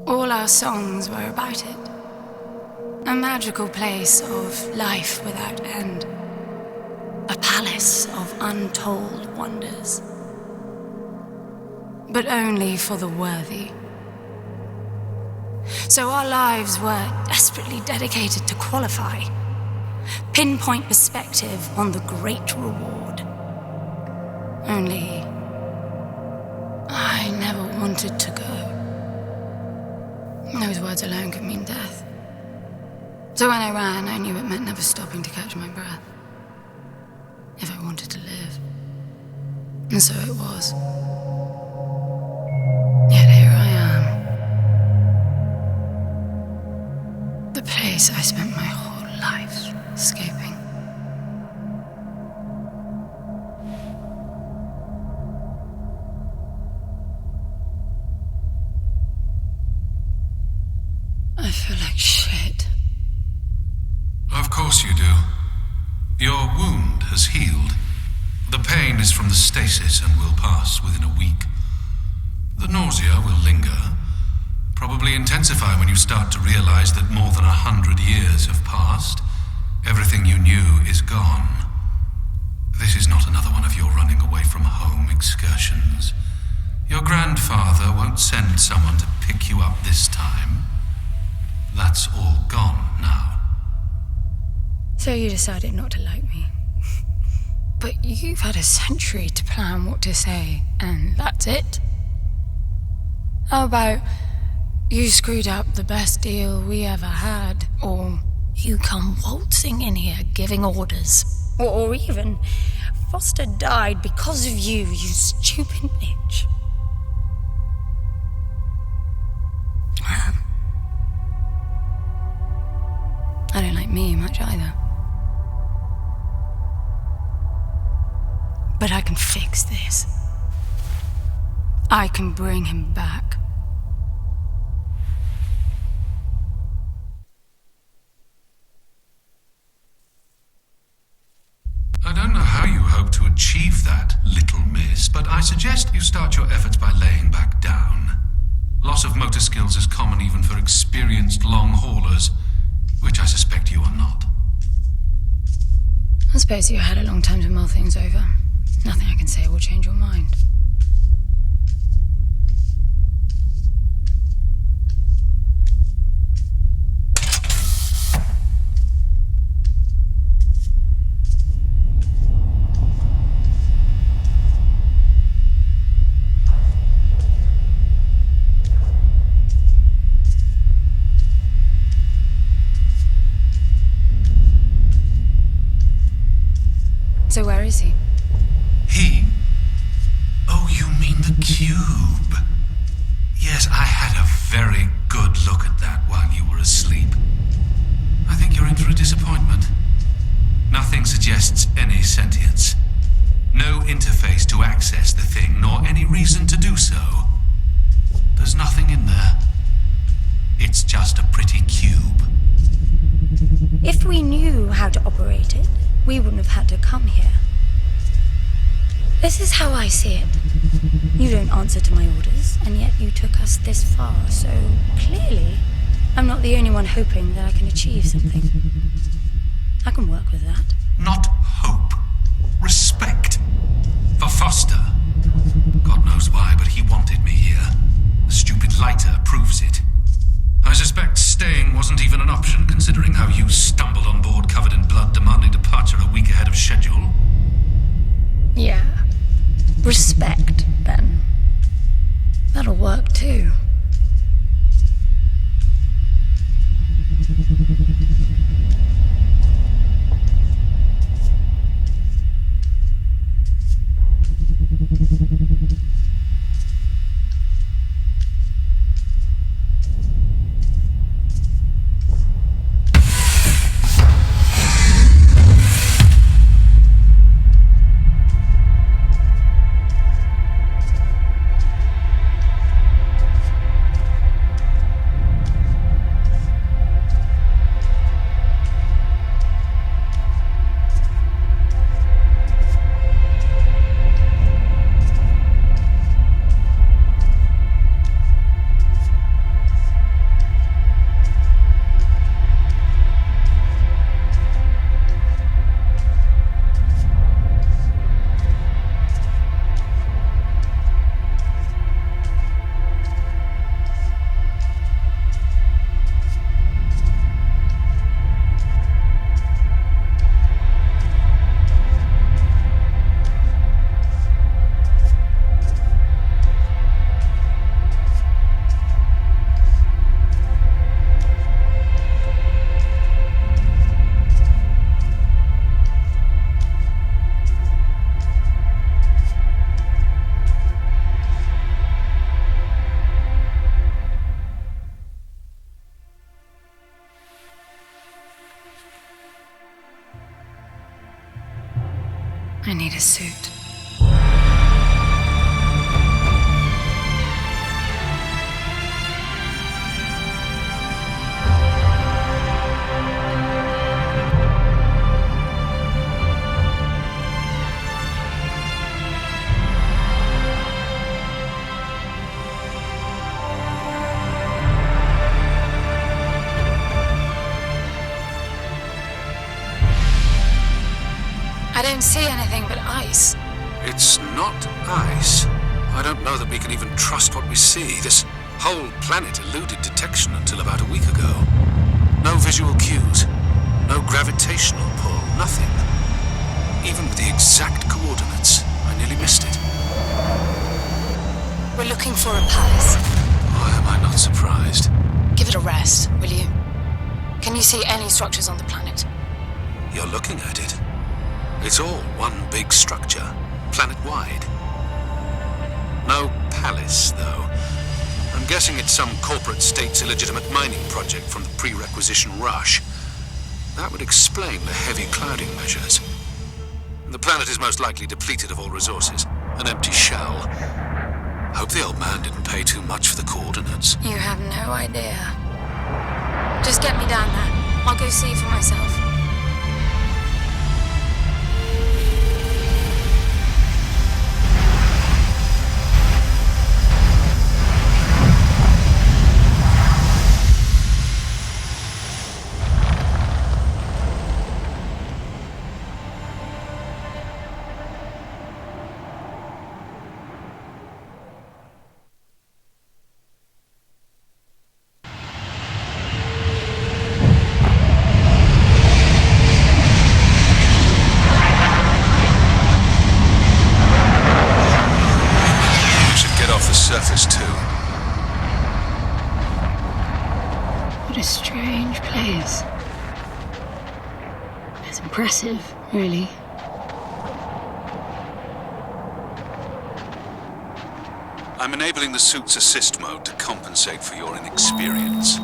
All our songs were about it. A magical place of life without end. A palace of untold wonders. But only for the worthy. So our lives were desperately dedicated to qualify. Pinpoint perspective on the great reward. Only I never wanted to go. Those words alone could mean death. So when I ran, I knew it meant never stopping to catch my breath. If I wanted to live. And so it was. Yet here I am. The place I spent my whole life escaping. I feel like shit. Of course you do. Your wound has healed. The pain is from the stasis and will pass within a week. The nausea will linger, probably intensify when you start to realize that more than 100 years have passed. Everything you knew is gone. This is not another one of your running away from home excursions. Your grandfather won't send someone to pick you up this time. That's all gone now. So you decided not to like me. But you've had a century to plan what to say, and that's it? How about you screwed up the best deal we ever had, or you come waltzing in here giving orders, or even Foster died because of you, you stupid bitch. I don't like me much either. But I can fix this. I can bring him back. I don't know how you hope to achieve that, little miss, but I suggest you start your efforts by laying back down. Loss of motor skills is common even for experienced long haulers, which I suspect you are not. I suppose you had a long time to mull things over. Nothing I can say will change your mind. So where is he? He? Oh, you mean the cube. Yes, I had a very good look at that while you were asleep. I think you're in for a disappointment. Nothing suggests any sentience. No interface to access the thing, nor any reason to do so. There's nothing in there. It's just a pretty cube. If we knew how to operate it, we wouldn't have had to come here. This is how I see it. You don't answer to my orders, and yet you took us this far, so clearly I'm not the only one hoping that I can achieve something. I can work with that. Not hope. Respect. For Foster. God knows why, but he wanted me here. The stupid lighter proves it. I suspect staying wasn't even an option, considering how you stumbled on board covered in blood, demanding departure a week ahead of schedule. Yeah. Respect, then. That'll work, too. a suit. I don't see anything but ice. It's not ice. I don't know that we can even trust what we see. This whole planet eluded detection until about a week ago. No visual cues, no gravitational pull, nothing. Even with the exact coordinates, I nearly missed it. We're looking for a palace. Why am I not surprised? Give it a rest, will you? Can you see any structures on the planet? You're looking at it. It's all one big structure, planet-wide. No palace, though. I'm guessing it's some corporate state's illegitimate mining project from the pre-requisition rush. That would explain the heavy clouding measures. The planet is most likely depleted of all resources. An empty shell. Hope the old man didn't pay too much for the coordinates. You have no idea. Just get me down there. I'll go see for myself. Surface too. What a strange place. It's impressive, really. I'm enabling the suit's assist mode to compensate for your inexperience.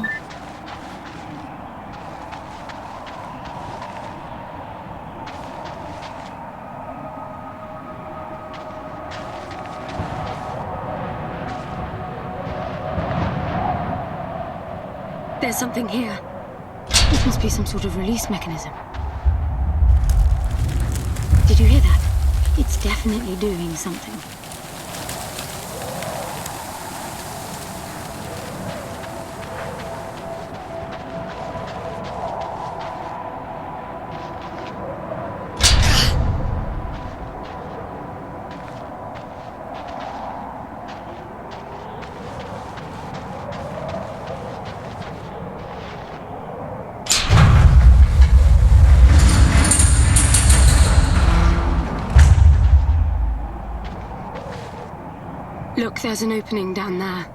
There's something here. This must be some sort of release mechanism. Did you hear that? It's definitely doing something. Look, there's an opening down there.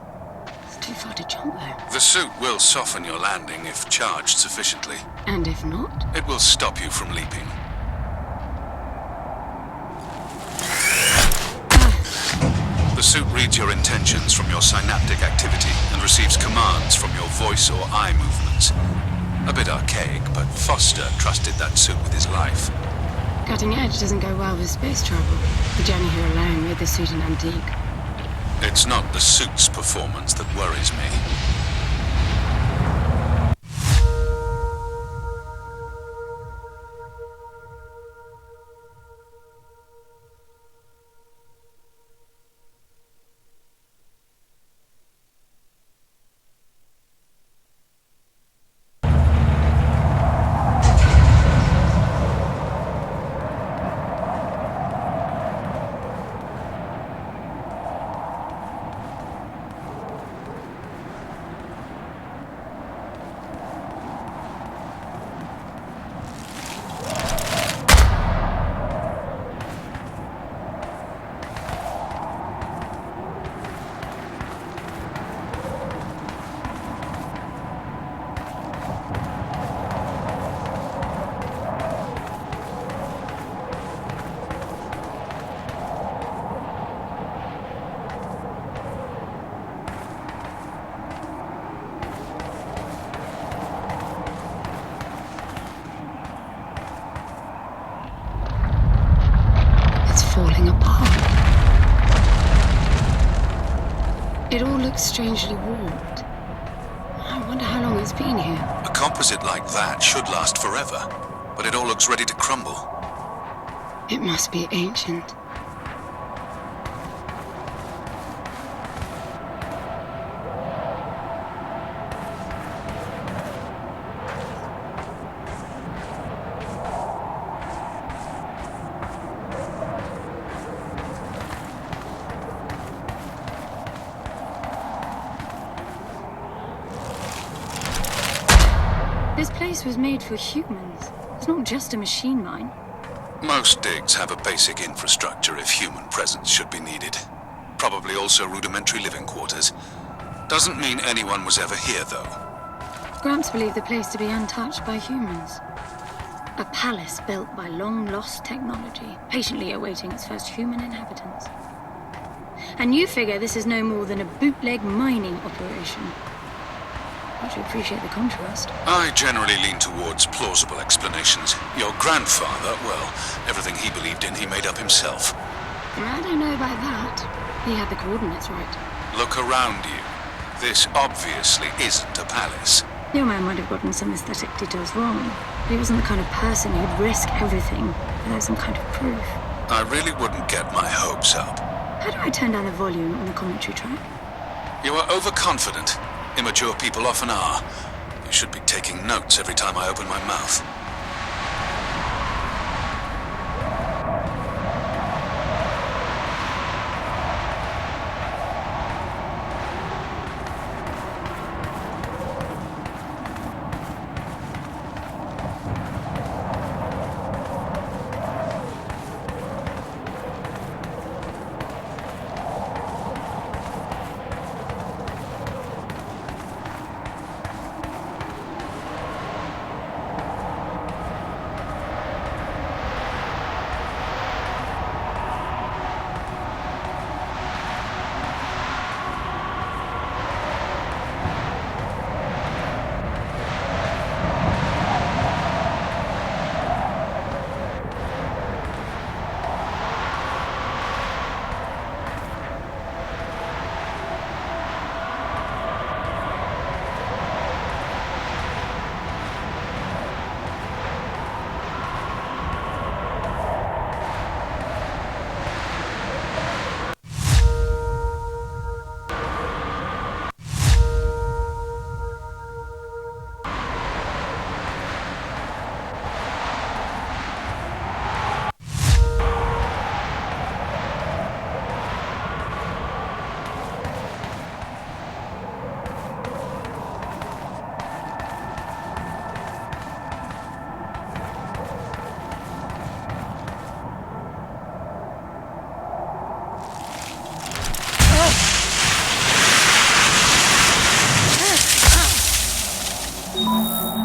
It's too far to jump, though. The suit will soften your landing if charged sufficiently. And if not? It will stop you from leaping. The suit reads your intentions from your synaptic activity and receives commands from your voice or eye movements. A bit archaic, but Foster trusted that suit with his life. Cutting edge doesn't go well with space travel. The journey here alone made the suit an antique. It's not the suit's performance that worries me. falling apart. It all looks strangely warped. I wonder how long it's been here. A composite like that should last forever, but it all looks ready to crumble. It must be ancient. This place was made for humans. It's not just a machine mine. Most digs have a basic infrastructure if human presence should be needed. Probably also rudimentary living quarters. Doesn't mean anyone was ever here, though. Gramps believed the place to be untouched by humans. A palace built by long-lost technology, patiently awaiting its first human inhabitants. And you figure this is no more than a bootleg mining operation. Would you appreciate the contrast? I generally lean towards plausible explanations. Your grandfather, well, everything he believed in, he made up himself. I don't know about that. He had the coordinates right. Look around you. This obviously isn't a palace. Your man might have gotten some aesthetic details wrong, but he wasn't the kind of person who'd risk everything without some kind of proof. I really wouldn't get my hopes up. How do I turn down the volume on the commentary track? You are overconfident. Immature people often are. You should be taking notes every time I open my mouth.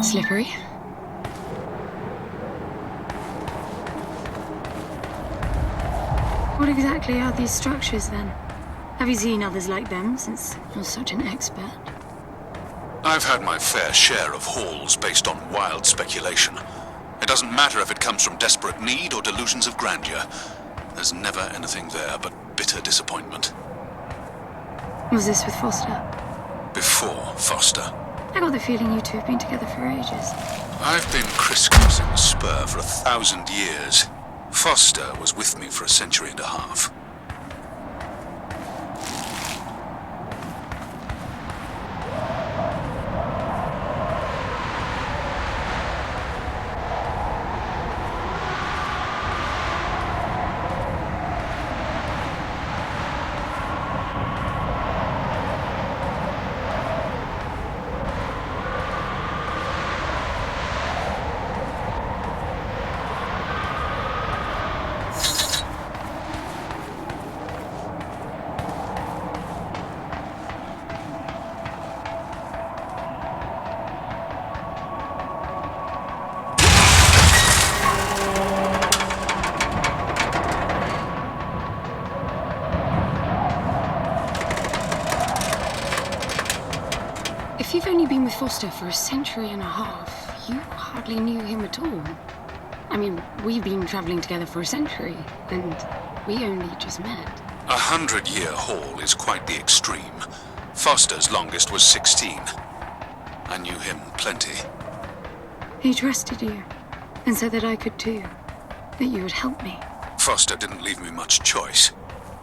Slippery. What exactly are these structures, then? Have you seen others like them, since you're such an expert? I've had my fair share of hauls based on wild speculation. It doesn't matter if it comes from desperate need or delusions of grandeur. There's never anything there but bitter disappointment. Was this with Foster? Before Foster. I got the feeling you two have been together for ages. I've been crisscrossing the spur for 1,000 years. Foster was with me for a century and a half. If you've only been with Foster for a century and a half, you hardly knew him at all. I mean, we've been traveling together for a century, and We only just met. 100-year haul is quite the extreme. Foster's longest was 16. I knew him plenty. He trusted you, and said that I could too. That you would help me. Foster didn't leave me much choice.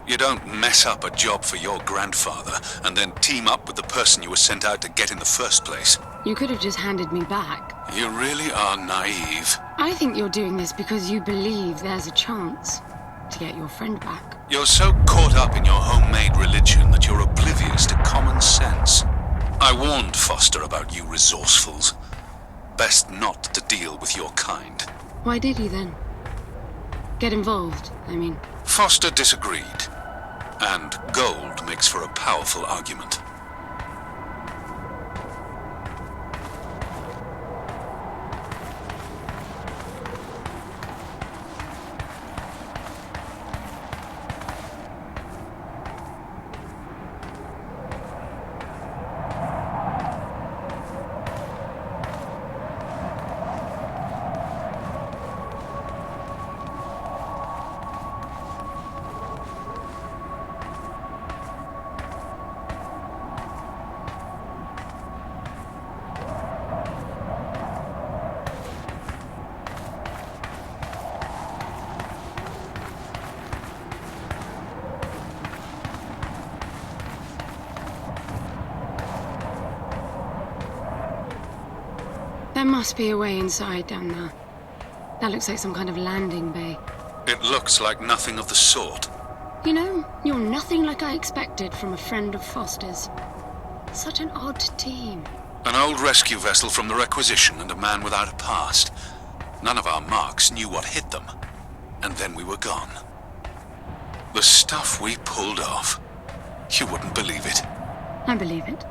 You don't mess up a job for your grandfather and then team up with the person you were sent out to get in the first place. You could have just handed me back. You really are naive. I think you're doing this because you believe there's a chance to get your friend back. You're so caught up in your homemade religion that you're oblivious to common sense. I warned Foster about you resourcefuls. Best not to deal with your kind. Why did he then? Get involved, I mean. Foster disagreed. And gold makes for a powerful argument. There must be a way inside down there. That looks like some kind of landing bay. It looks like nothing of the sort. You know, you're nothing like I expected from a friend of Foster's. Such an odd team. An old rescue vessel from the Requisition and a man without a past. None of our marks knew what hit them. And then we were gone. The stuff we pulled off. You wouldn't believe it. I believe it.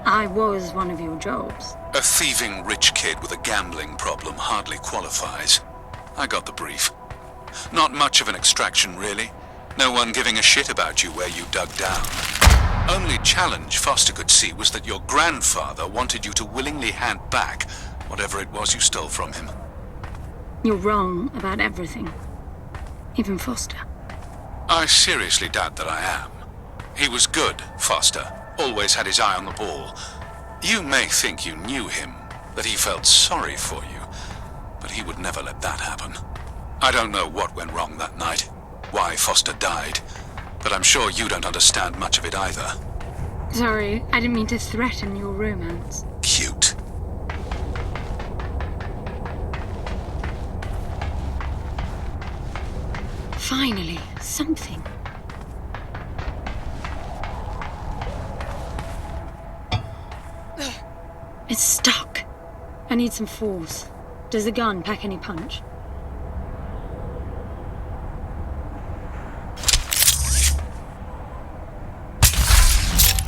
I was one of your jobs. A thieving rich kid with a gambling problem hardly qualifies. I got the brief. Not much of an extraction, really. No one giving a shit about you where you dug down. Only challenge Foster could see was that your grandfather wanted you to willingly hand back whatever it was you stole from him. You're wrong about everything. Even Foster. I seriously doubt that I am. He was good, Foster. Always had his eye on the ball. You may think you knew him, that he felt sorry for you, but he would never let that happen. I don't know what went wrong that night, why Foster died, but I'm sure you don't understand much of it either. Sorry, I didn't mean to threaten your romance. Cute. Finally, something. It's stuck. I need some force. Does the gun pack any punch?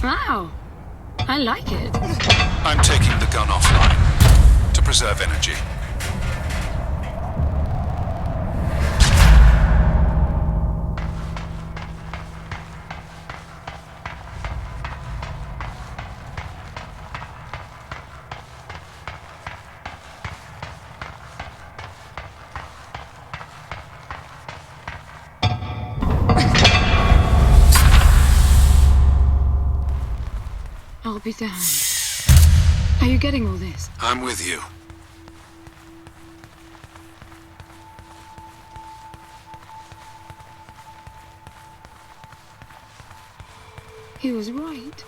Wow. I like it. I'm taking the gun offline to preserve energy. I'll be damned. Are you getting all this? I'm with you. He was right.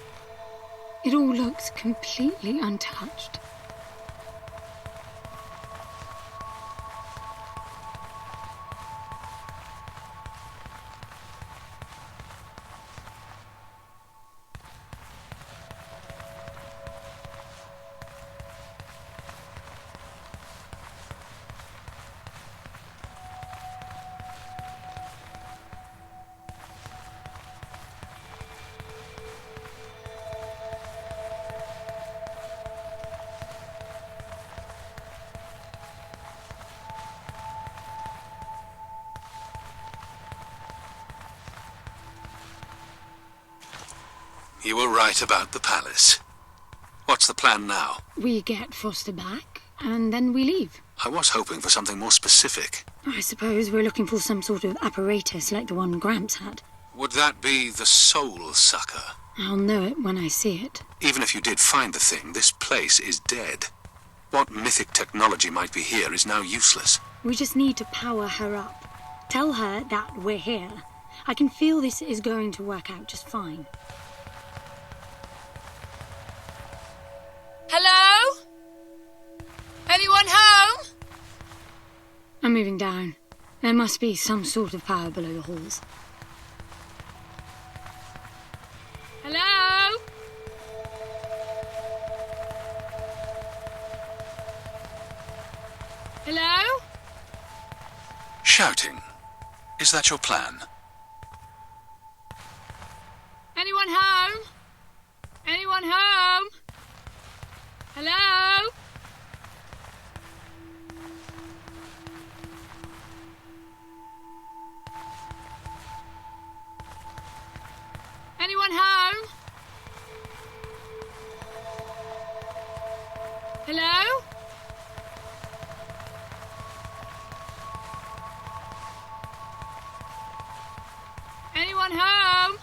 It all looks completely untouched. You were right about the palace. What's the plan now? We get Foster back, and then we leave. I was hoping for something more specific. I suppose we're looking for some sort of apparatus like the one Gramps had. Would that be the soul sucker? I'll know it when I see it. Even if you did find the thing, this place is dead. What mythic technology might be here is now useless. We just need to power her up. Tell her that we're here. I can feel this is going to work out just fine. Hello? Anyone home? I'm moving down. There must be some sort of power below the halls. Hello? Hello? Shouting. Is that your plan? Anyone home? Anyone home? Hello? Anyone home? Hello? Anyone home?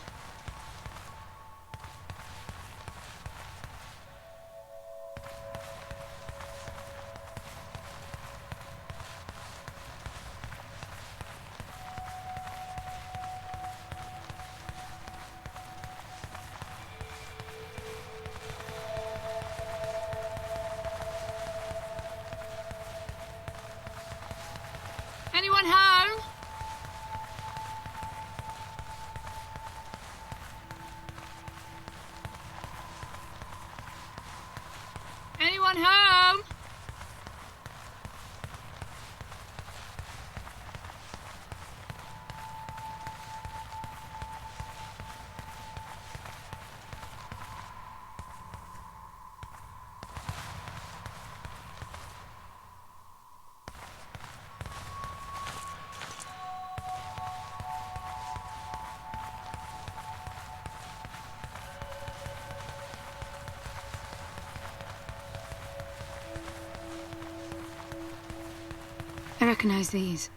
Anyone home? Anyone home? I recognize these.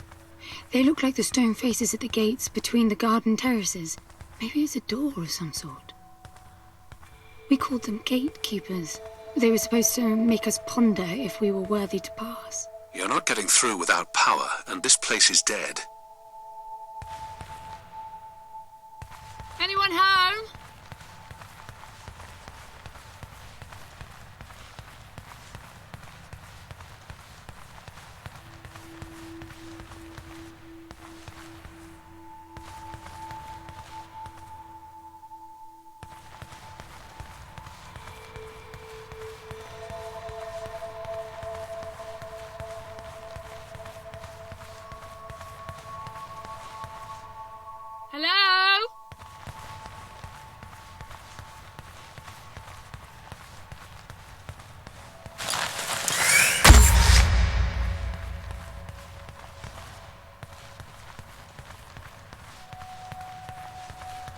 They look like the stone faces at the gates between the garden terraces. Maybe it's a door of some sort. We called them gatekeepers. They were supposed to make us ponder if we were worthy to pass. You're not getting through without power, and this place is dead. Anyone home? Hello?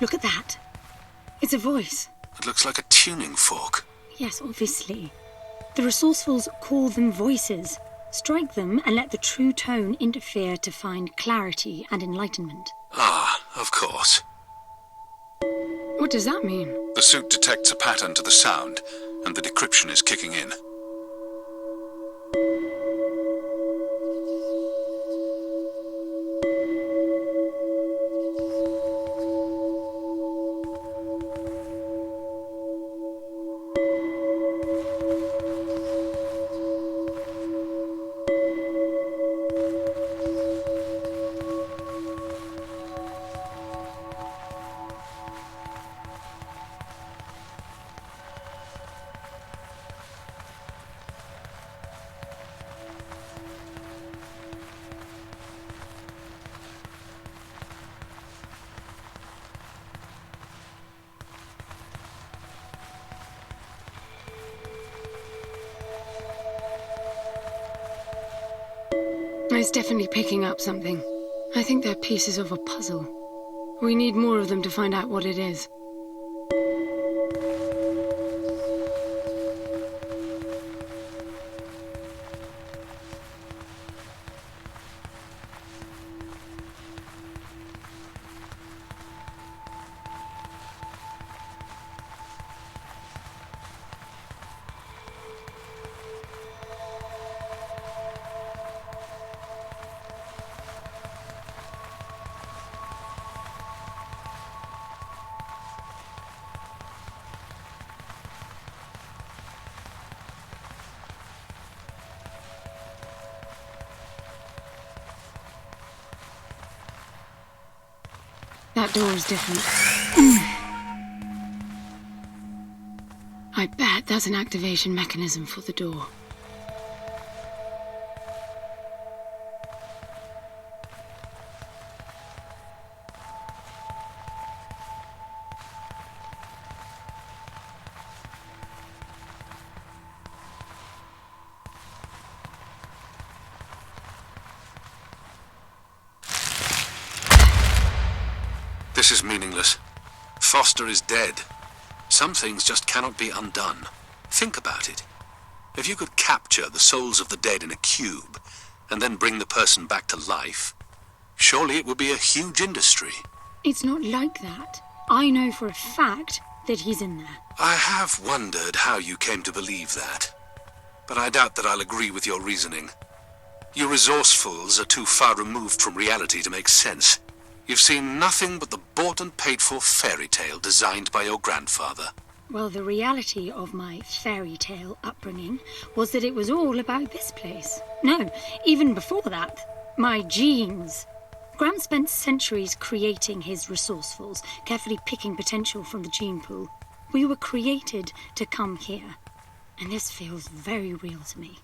Look at that. It's a voice. It looks like a tuning fork. Yes, obviously. The resourcefuls call them voices. Strike them and let the true tone interfere to find clarity and enlightenment. Ah, of course. What does that mean? The suit detects a pattern to the sound, and the decryption is kicking in. It's definitely picking up something. I think they're pieces of a puzzle. We need more of them to find out what it is. That door is different. I bet that's an activation mechanism for the door. This is meaningless. Foster is dead. Some things just cannot be undone. Think about it. If you could capture the souls of the dead in a cube, and then bring the person back to life, surely it would be a huge industry. It's not like that. I know for a fact that he's in there. I have wondered how you came to believe that. But I doubt that I'll agree with your reasoning. You resourcefuls are too far removed from reality to make sense. You've seen nothing but the bought and paid for fairy tale designed by your grandfather. Well, the reality of my fairy tale upbringing was that it was all about this place. No, even before that, my genes. Gram spent centuries creating his resourcefuls, carefully picking potential from the gene pool. We were created to come here, and this feels very real to me.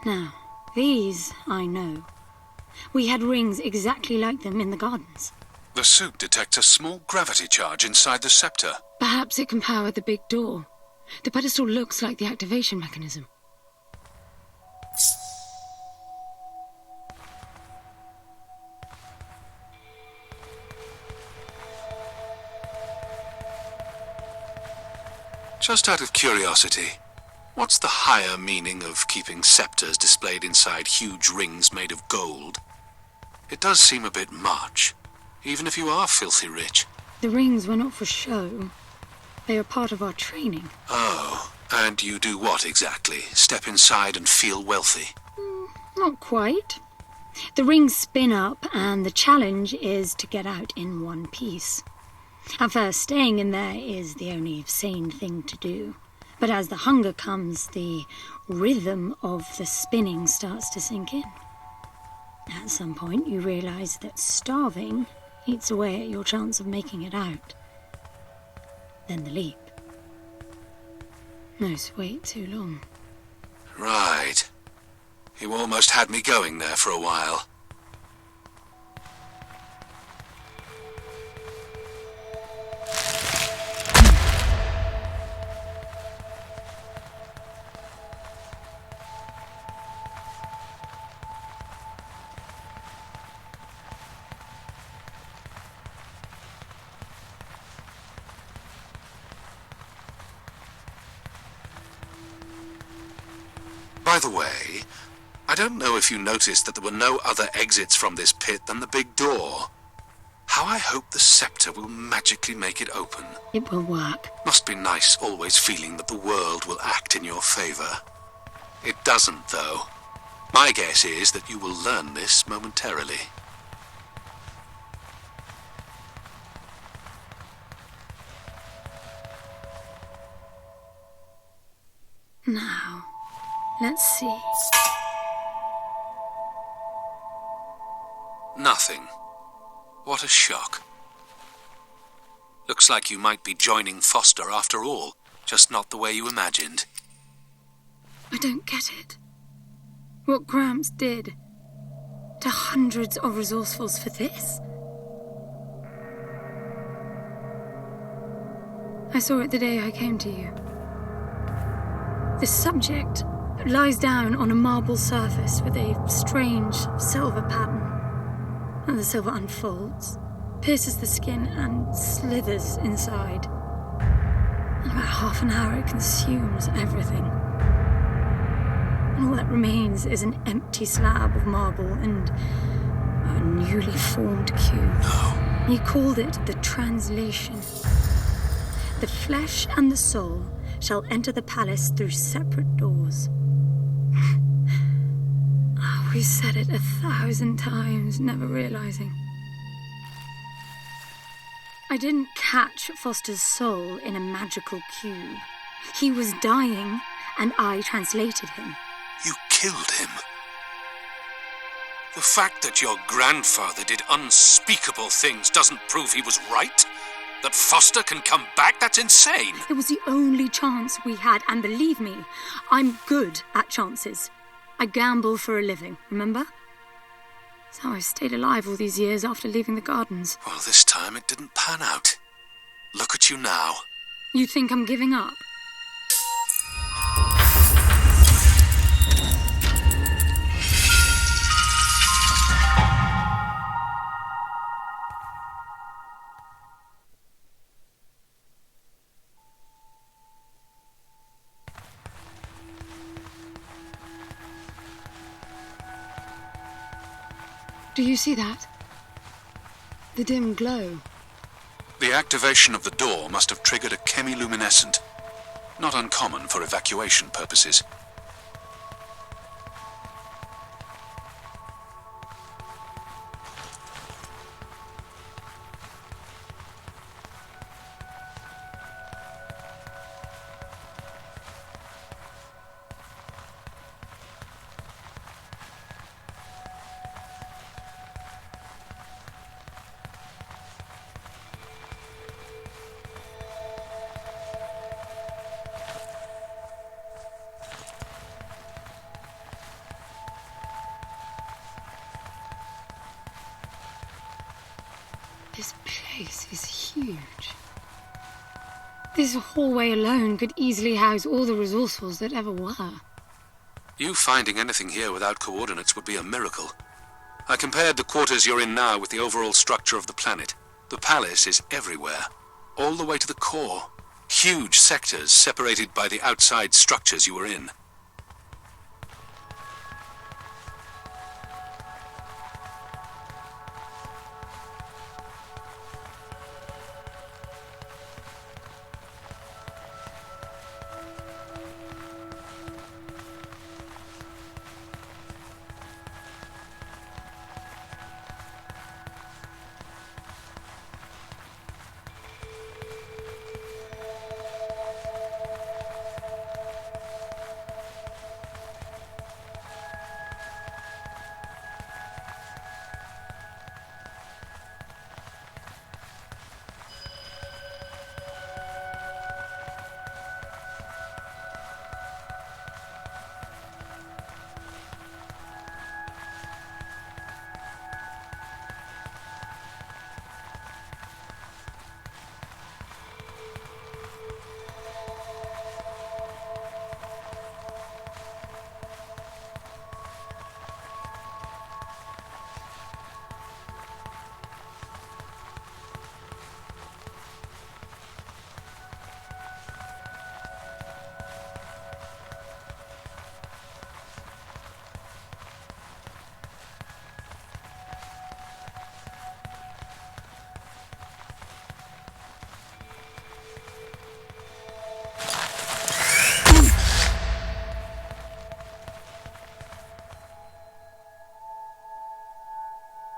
Now, these I know. We had rings exactly like them in the gardens. The suit detects a small gravity charge inside the scepter. Perhaps it can power the big door. The pedestal looks like the activation mechanism. Just out of curiosity, what's the higher meaning of keeping scepters displayed inside huge rings made of gold? It does seem a bit much, even if you are filthy rich. The rings were not for show. They are part of our training. Oh, and you do what exactly? Step inside and feel wealthy? Not quite. The rings spin up, and the challenge is to get out in one piece. At first, staying in there is the only sane thing to do. But as the hunger comes, the rhythm of the spinning starts to sink in. At some point, you realize that starving eats away at your chance of making it out. Then the leap. No, wait too long. Right. You almost had me going there for a while. By the way, I don't know if you noticed that there were no other exits from this pit than the big door. How I hope the scepter will magically make it open. It will work. Must be nice always feeling that the world will act in your favor. It doesn't, though. My guess is that you will learn this momentarily. Now, let's see. Nothing. What a shock. Looks like you might be joining Foster after all, just not the way you imagined. I don't get it. What Gramps did to hundreds of resourcefuls for this? I saw it the day I came to you. The subject lies down on a marble surface with a strange silver pattern. And the silver unfolds, pierces the skin, and slithers inside. In about half an hour, it consumes everything. And all that remains is an empty slab of marble and a newly formed cube. He called it the translation. The flesh and the soul shall enter the palace through separate doors. We said it 1,000 times, never realizing. I didn't catch Foster's soul in a magical cube. He was dying, and I translated him. You killed him. The fact that your grandfather did unspeakable things doesn't prove he was right? That Foster can come back? That's insane. It was the only chance we had, and believe me, I'm good at chances. I gamble for a living, remember? That's how I stayed alive all these years after leaving the gardens. Well, this time it didn't pan out. Look at you now. You think I'm giving up? Do you see that? The dim glow. The activation of the door must have triggered a chemiluminescent. Not uncommon for evacuation purposes. This place is huge. This hallway alone could easily house all the resourcefuls that ever were. You finding anything here without coordinates would be a miracle. I compared the quarters you're in now with the overall structure of the planet. The palace is everywhere, all the way to the core. Huge sectors separated by the outside structures you were in.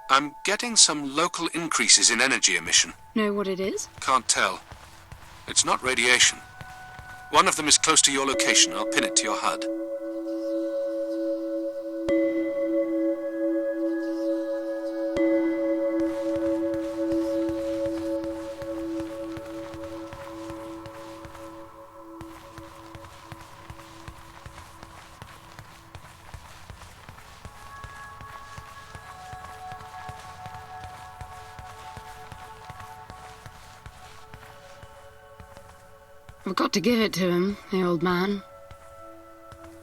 I'm getting some local increases in energy emission. Know what it is? Can't tell. It's not radiation. One of them is close to your location. I'll pin it to your HUD. I've got to give it to him, the old man.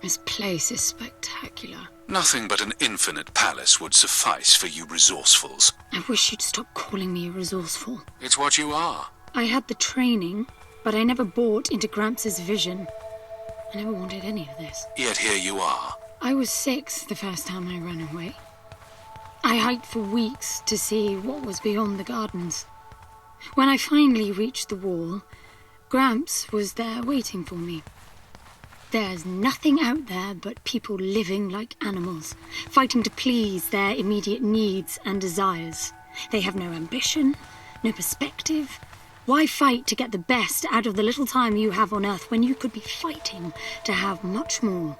This place is spectacular. Nothing but an infinite palace would suffice for you resourcefuls. I wish you'd stop calling me resourceful. It's what you are. I had the training, but I never bought into Gramps' vision. I never wanted any of this. Yet here you are. I was 6 the first time I ran away. I hiked for weeks to see what was beyond the gardens. When I finally reached the wall, Gramps was there waiting for me. There's nothing out there but people living like animals, fighting to please their immediate needs and desires. They have no ambition, no perspective. Why fight to get the best out of the little time you have on Earth when you could be fighting to have much more?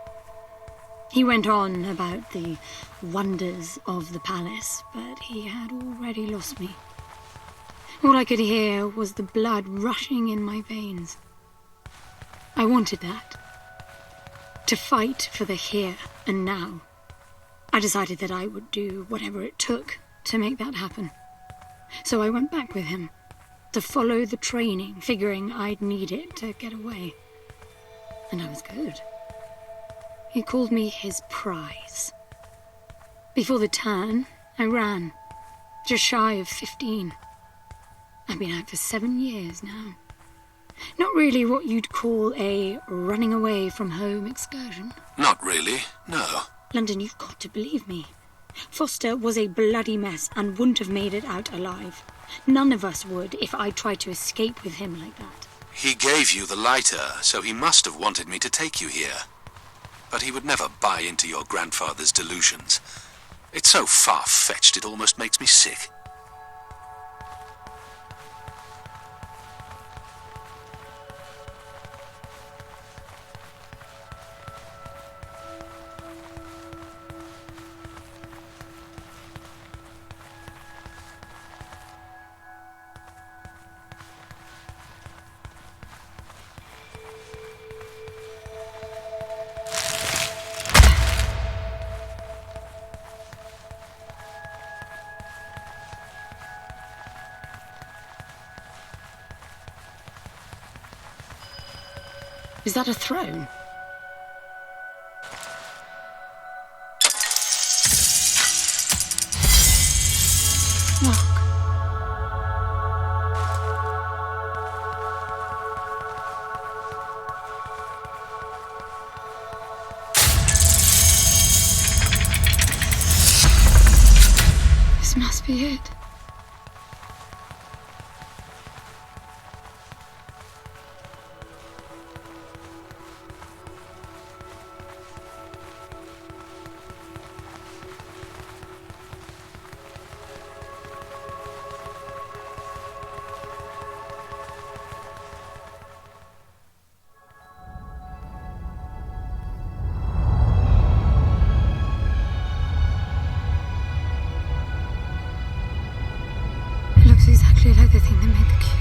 He went on about the wonders of the palace, but he had already lost me. All I could hear was the blood rushing in my veins. I wanted that. To fight for the here and now. I decided that I would do whatever it took to make that happen. So I went back with him, to follow the training, figuring I'd need it to get away. And I was good. He called me his prize. Before the turn, I ran, just shy of 15. I've been out for 7 years now. Not really what you'd call a running away from home excursion. Not really, no. London, you've got to believe me. Foster was a bloody mess and wouldn't have made it out alive. None of us would if I tried to escape with him like that. He gave you the lighter, so he must have wanted me to take you here. But he would never buy into your grandfather's delusions. It's so far-fetched it almost makes me sick. Is that a throne? Look. This must be it. Exactly like the thing that made the cube.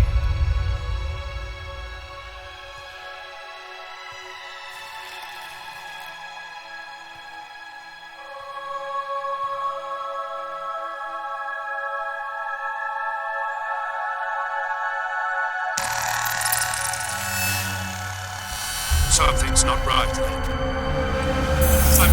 Something's not right. I'm